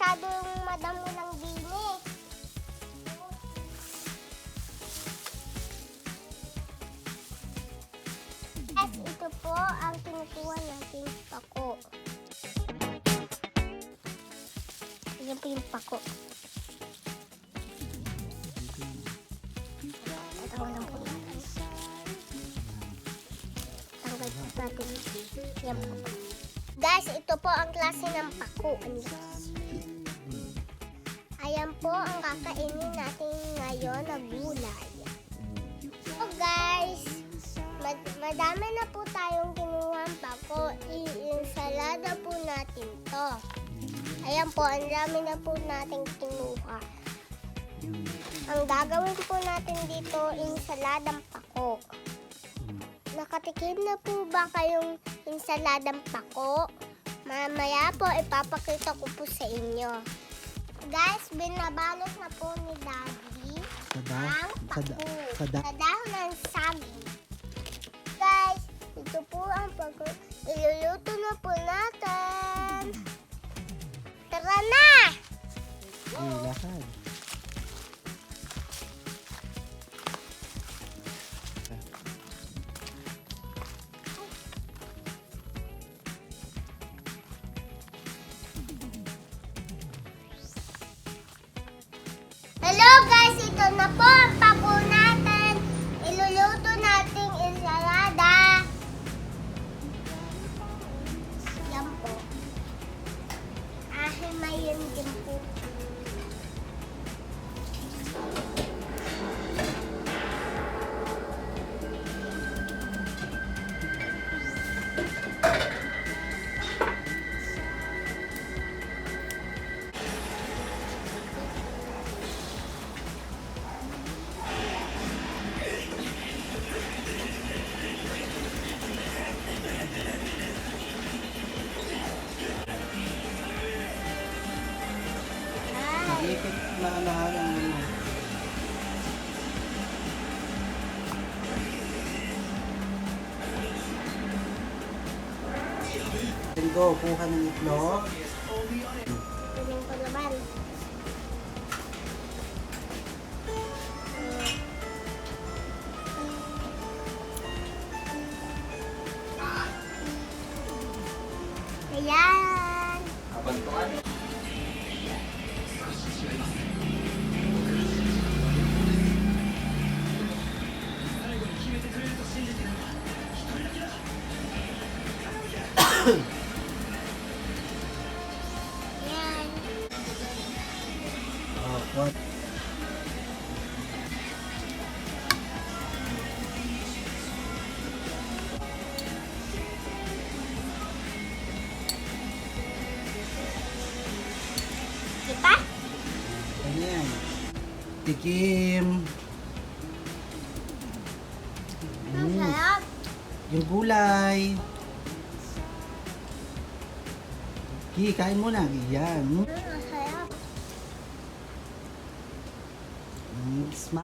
masyado yung madamo ng dini. Guys, ito po ang kinukuha nating pako. Yan po yung pako. Ito lang po natin. Tanggal po natin. Yan po. Guys, ito po ang klase ng pako. Ayan po ang kakainin natin ngayon na gulay. So guys, madami na po tayong kinuhang pako. I-insalada po natin to. Ayan po, ang dami na po natin kinuha. Ang gagawin po natin dito, insaladang pako. Nakatikim na po ba kayong insaladang pako? Mamaya po, ipapakita ko po sa inyo. Guys, binabalot na po ni Daddy ang pako sa dahon ng saging. Guys, ito po ang pako. Iluluto na po natin. Tara na! Lakad. Hello guys, ito na po ang pako natin. Iluluto nating ensalada. Yan po. Ahimayin din po. Ikot na lahat ang ano. Then go, kuha ng itlog. Piling ko naman. Ayan. Ayan. Oh, what? Diba? Ganyan. Tikim. Ang sarap. Yung gulay. Ki, kain mo na. Yan. Ang sarap. Smile.